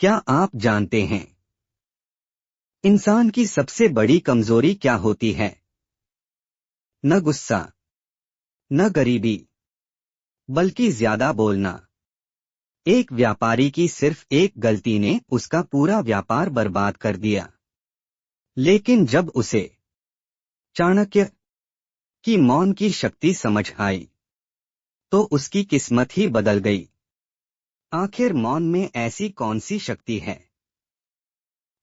क्या आप जानते हैं इंसान की सबसे बड़ी कमजोरी क्या होती है? न गुस्सा, न गरीबी, बल्कि ज्यादा बोलना। एक व्यापारी की सिर्फ एक गलती ने उसका पूरा व्यापार बर्बाद कर दिया। लेकिन जब उसे चाणक्य की मौन की शक्ति समझ आई, तो उसकी किस्मत ही बदल गई। आखिर मौन में ऐसी कौन सी शक्ति है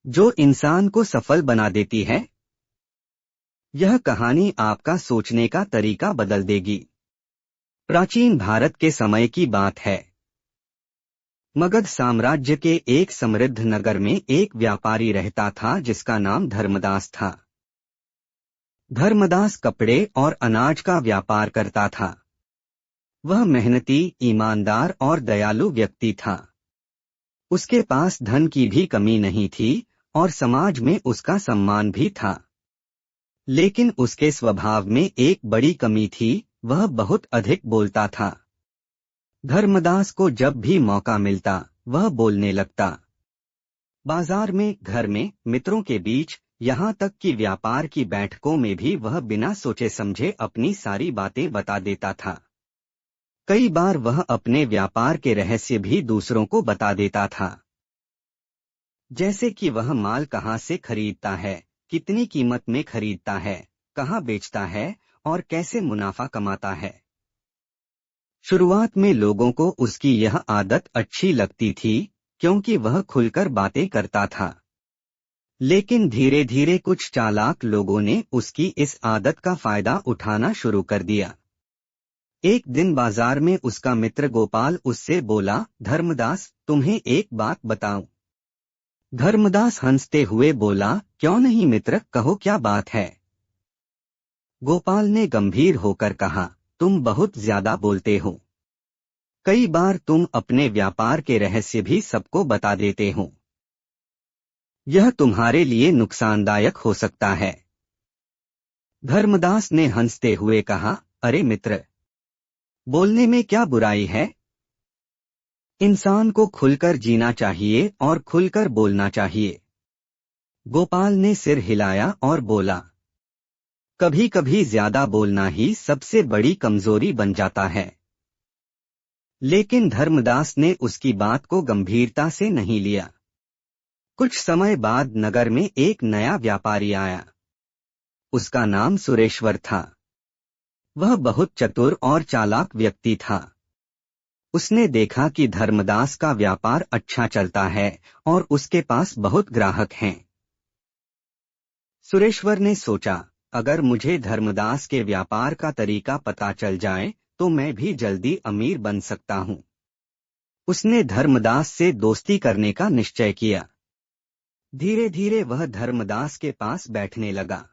जो इंसान को सफल बना देती है? यह कहानी आपका सोचने का तरीका बदल देगी। प्राचीन भारत के समय की बात है। मगध साम्राज्य के एक समृद्ध नगर में एक व्यापारी रहता था जिसका नाम धर्मदास था। धर्मदास कपड़े और अनाज का व्यापार करता था। वह मेहनती, ईमानदार और दयालु व्यक्ति था। उसके पास धन की भी कमी नहीं थी और समाज में उसका सम्मान भी था। लेकिन उसके स्वभाव में एक बड़ी कमी थी, वह बहुत अधिक बोलता था। धर्मदास को जब भी मौका मिलता, वह बोलने लगता। बाजार में, घर में, मित्रों के बीच, यहाँ तक कि व्यापार की बैठकों में भी वह बिना सोचे समझे अपनी सारी बातें बता देता था। कई बार वह अपने व्यापार के रहस्य भी दूसरों को बता देता था। जैसे कि वह माल कहाँ से खरीदता है, कितनी कीमत में खरीदता है, कहाँ बेचता है और कैसे मुनाफा कमाता है। शुरुआत में लोगों को उसकी यह आदत अच्छी लगती थी, क्योंकि वह खुलकर बातें करता था। लेकिन धीरे धीरे कुछ चालाक लोगों ने उसकी इस आदत का फायदा उठाना शुरू कर दिया। एक दिन बाजार में उसका मित्र गोपाल उससे बोला, धर्मदास, तुम्हें एक बात बताऊं। धर्मदास हंसते हुए बोला, क्यों नहीं मित्र, कहो क्या बात है। गोपाल ने गंभीर होकर कहा, तुम बहुत ज्यादा बोलते हो। कई बार तुम अपने व्यापार के रहस्य भी सबको बता देते हो। यह तुम्हारे लिए नुकसानदायक हो सकता है। धर्मदास ने हंसते हुए कहा, अरे मित्र, बोलने में क्या बुराई है। इंसान को खुलकर जीना चाहिए और खुलकर बोलना चाहिए। गोपाल ने सिर हिलाया और बोला, कभी कभी ज्यादा बोलना ही सबसे बड़ी कमजोरी बन जाता है। लेकिन धर्मदास ने उसकी बात को गंभीरता से नहीं लिया। कुछ समय बाद नगर में एक नया व्यापारी आया। उसका नाम सुरेश्वर था। वह बहुत चतुर और चालाक व्यक्ति था। उसने देखा कि धर्मदास का व्यापार अच्छा चलता है और उसके पास बहुत ग्राहक हैं। सुरेश्वर ने सोचा, अगर मुझे धर्मदास के व्यापार का तरीका पता चल जाए तो मैं भी जल्दी अमीर बन सकता हूं। उसने धर्मदास से दोस्ती करने का निश्चय किया। धीरे धीरे वह धर्मदास के पास बैठने लगा।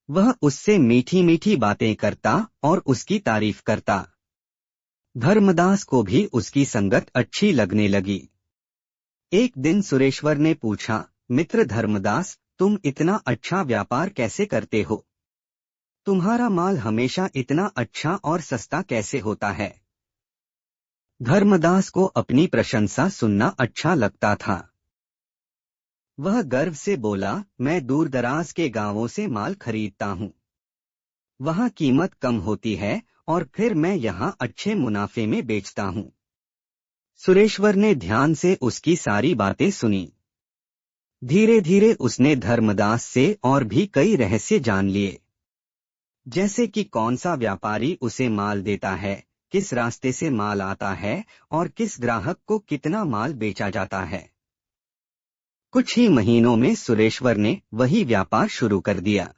वह उससे मीठी मीठी बातें करता और उसकी तारीफ करता। धर्मदास को भी उसकी संगत अच्छी लगने लगी। एक दिन सुरेश्वर ने पूछा, मित्र धर्मदास, तुम इतना अच्छा व्यापार कैसे करते हो? तुम्हारा माल हमेशा इतना अच्छा और सस्ता कैसे होता है? धर्मदास को अपनी प्रशंसा सुनना अच्छा लगता था। वह गर्व से बोला, मैं दूर दराज के गांवों से माल खरीदता हूं। वहां कीमत कम होती है और फिर मैं यहां अच्छे मुनाफे में बेचता हूं। सुरेश्वर ने ध्यान से उसकी सारी बातें सुनी। धीरे धीरे उसने धर्मदास से और भी कई रहस्य जान लिए, जैसे कि कौन सा व्यापारी उसे माल देता है, किस रास्ते से माल आता है और किस ग्राहक को कितना माल बेचा जाता है। कुछ ही महीनों में सुरेश्वर ने वही व्यापार शुरू कर दिया।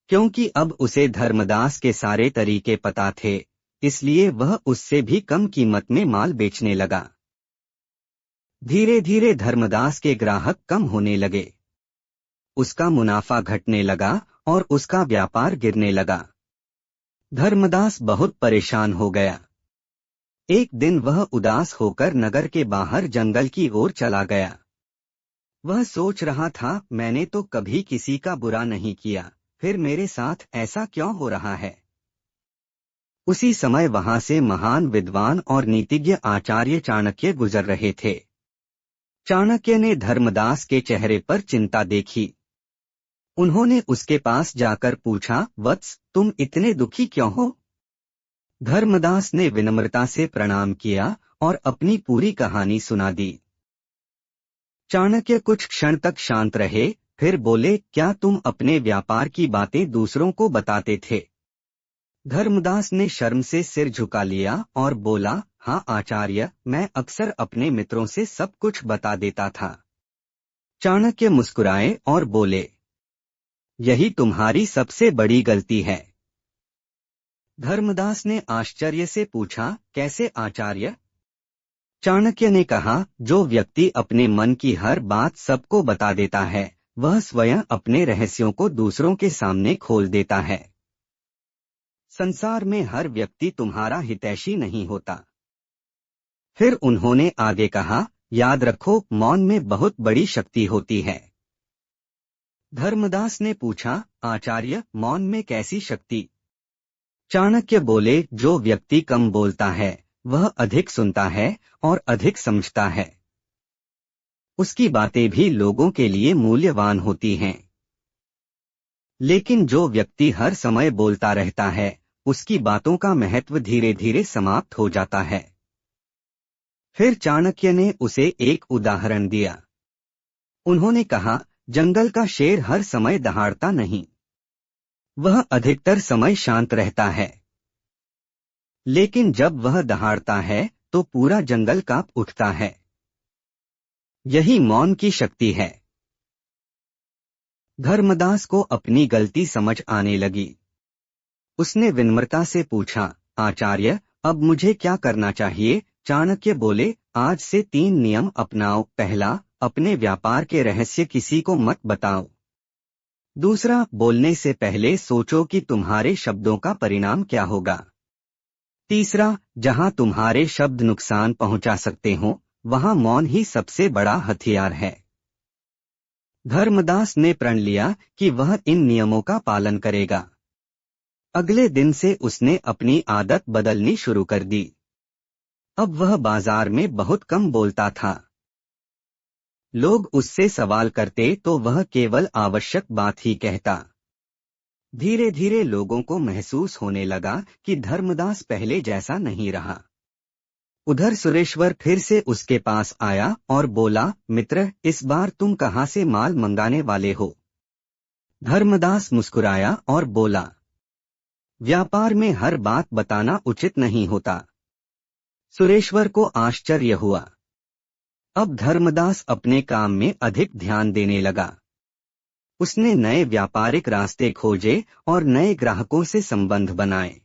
क्योंकि अब उसे धर्मदास के सारे तरीके पता थे, इसलिए वह उससे भी कम कीमत में माल बेचने लगा। धीरे धीरे धर्मदास के ग्राहक कम होने लगे। उसका मुनाफा घटने लगा और उसका व्यापार गिरने लगा। धर्मदास बहुत परेशान हो गया। एक दिन वह उदास होकर नगर के बाहर जंगल की ओर चला गया। वह सोच रहा था, मैंने तो कभी किसी का बुरा नहीं किया, फिर मेरे साथ ऐसा क्यों हो रहा है। उसी समय वहां से महान विद्वान और नीतिज्ञ आचार्य चाणक्य गुजर रहे थे। चाणक्य ने धर्मदास के चेहरे पर चिंता देखी। उन्होंने उसके पास जाकर पूछा, वत्स, तुम इतने दुखी क्यों हो? धर्मदास ने विनम्रता से प्रणाम किया और अपनी पूरी कहानी सुना दी। चाणक्य कुछ क्षण तक शांत रहे, फिर बोले, क्या तुम अपने व्यापार की बातें दूसरों को बताते थे? धर्मदास ने शर्म से सिर झुका लिया और बोला, हाँ आचार्य, मैं अक्सर अपने मित्रों से सब कुछ बता देता था। चाणक्य मुस्कुराए और बोले, यही तुम्हारी सबसे बड़ी गलती है। धर्मदास ने आश्चर्य से पूछा, कैसे आचार्य? चाणक्य ने कहा, जो व्यक्ति अपने मन की हर बात सबको बता देता है, वह स्वयं अपने रहस्यों को दूसरों के सामने खोल देता है। संसार में हर व्यक्ति तुम्हारा हितैषी नहीं होता। फिर उन्होंने आगे कहा, याद रखो, मौन में बहुत बड़ी शक्ति होती है। धर्मदास ने पूछा, आचार्य, मौन में कैसी शक्ति? चाणक्य बोले, जो व्यक्ति कम बोलता है वह अधिक सुनता है और अधिक समझता है। उसकी बातें भी लोगों के लिए मूल्यवान होती हैं। लेकिन जो व्यक्ति हर समय बोलता रहता है, उसकी बातों का महत्व धीरे धीरे समाप्त हो जाता है। फिर चाणक्य ने उसे एक उदाहरण दिया। उन्होंने कहा, जंगल का शेर हर समय दहाड़ता नहीं, वह अधिकतर समय शांत रहता है। लेकिन जब वह दहाड़ता है तो पूरा जंगल कांप उठता है। यही मौन की शक्ति है। धर्मदास को अपनी गलती समझ आने लगी। उसने विनम्रता से पूछा, आचार्य, अब मुझे क्या करना चाहिए? चाणक्य बोले, आज से 3 नियम अपनाओ। पहला, अपने व्यापार के रहस्य किसी को मत बताओ। दूसरा, बोलने से पहले सोचो कि तुम्हारे शब्दों का परिणाम क्या होगा। तीसरा, जहां तुम्हारे शब्द नुकसान पहुंचा सकते हो, वहां मौन ही सबसे बड़ा हथियार है। धर्मदास ने प्रण लिया कि वह इन नियमों का पालन करेगा। अगले दिन से उसने अपनी आदत बदलनी शुरू कर दी। अब वह बाजार में बहुत कम बोलता था। लोग उससे सवाल करते तो वह केवल आवश्यक बात ही कहता। धीरे धीरे लोगों को महसूस होने लगा कि धर्मदास पहले जैसा नहीं रहा। उधर सुरेश्वर फिर से उसके पास आया और बोला, मित्र, इस बार तुम कहाँ से माल मंगाने वाले हो? धर्मदास मुस्कुराया और बोला, व्यापार में हर बात बताना उचित नहीं होता। सुरेश्वर को आश्चर्य हुआ। अब धर्मदास अपने काम में अधिक ध्यान देने लगा। उसने नए व्यापारिक रास्ते खोजे और नए ग्राहकों से संबंध बनाए।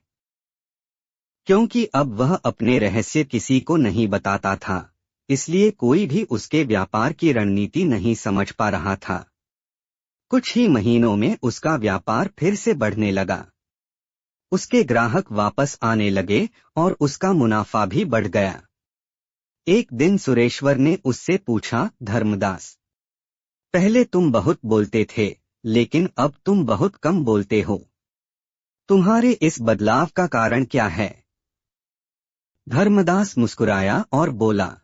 क्योंकि अब वह अपने रहस्य किसी को नहीं बताता था, इसलिए कोई भी उसके व्यापार की रणनीति नहीं समझ पा रहा था। कुछ ही महीनों में उसका व्यापार फिर से बढ़ने लगा। उसके ग्राहक वापस आने लगे और उसका मुनाफा भी बढ़ गया। एक दिन सुरेश्वर ने उससे पूछा, धर्मदास, पहले तुम बहुत बोलते थे, लेकिन अब तुम बहुत कम बोलते हो। तुम्हारे इस बदलाव का कारण क्या है? धर्मदास मुस्कुराया और बोला,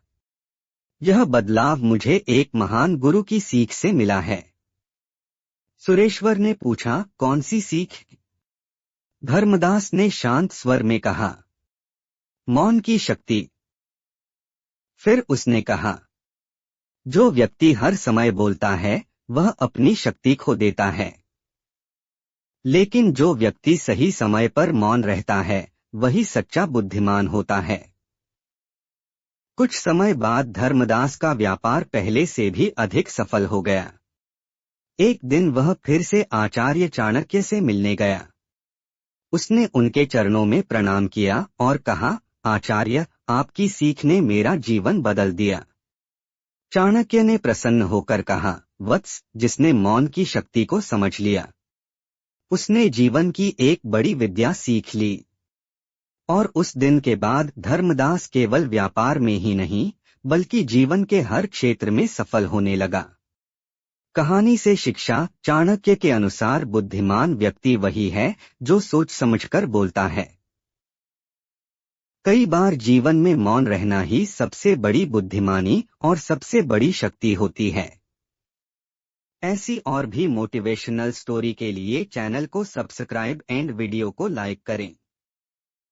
यह बदलाव मुझे एक महान गुरु की सीख से मिला है। सुरेश्वर ने पूछा, कौन सी सीख? धर्मदास ने शांत स्वर में कहा, मौन की शक्ति। फिर उसने कहा, जो व्यक्ति हर समय बोलता है वह अपनी शक्ति खो देता है, लेकिन जो व्यक्ति सही समय पर मौन रहता है वही सच्चा बुद्धिमान होता है। कुछ समय बाद धर्मदास का व्यापार पहले से भी अधिक सफल हो गया। एक दिन वह फिर से आचार्य चाणक्य से मिलने गया। उसने उनके चरणों में प्रणाम किया और कहा, आचार्य, आपकी सीख ने मेरा जीवन बदल दिया। चाणक्य ने प्रसन्न होकर कहा, वत्स, जिसने मौन की शक्ति को समझ लिया, उसने जीवन की एक बड़ी विद्या सीख ली। और उस दिन के बाद धर्मदास केवल व्यापार में ही नहीं, बल्कि जीवन के हर क्षेत्र में सफल होने लगा। कहानी से शिक्षा, चाणक्य के अनुसार बुद्धिमान व्यक्ति वही है जो सोच समझकर बोलता है। कई बार जीवन में मौन रहना ही सबसे बड़ी बुद्धिमानी और सबसे बड़ी शक्ति होती है। ऐसी और भी मोटिवेशनल स्टोरी के लिए चैनल को सब्सक्राइब एंड वीडियो को लाइक करें।